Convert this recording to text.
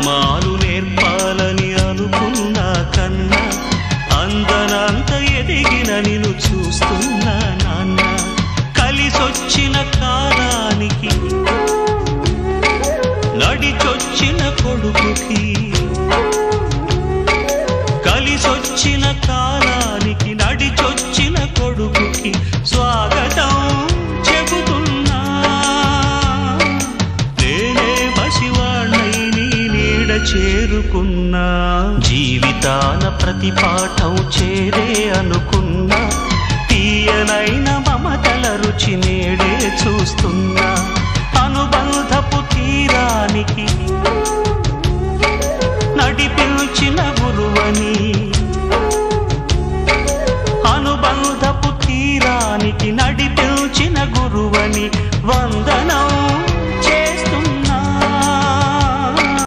మాలు నేర్పాలని అనుకున్నా కన్నా అందనంత ఎదిగిన నిన్ను చూస్తున్నా నాన్న కలిసొచ్చిన కాలానికి నడిచొచ్చిన కొడుకుకి కలిసొచ్చిన కాలానికి నడిచొచ్చిన కొడుకుకి స్వాగతం చెబుతున్నా నేనే పసివాణ్ణై నీ నీడ చేరుకున్నా జీవితాన ప్రతి పాఠం చేరే అనుకున్నా తీయనైన మమతల రుచి నేడే చూస్తున్నా అనుబంధపు తీరానికి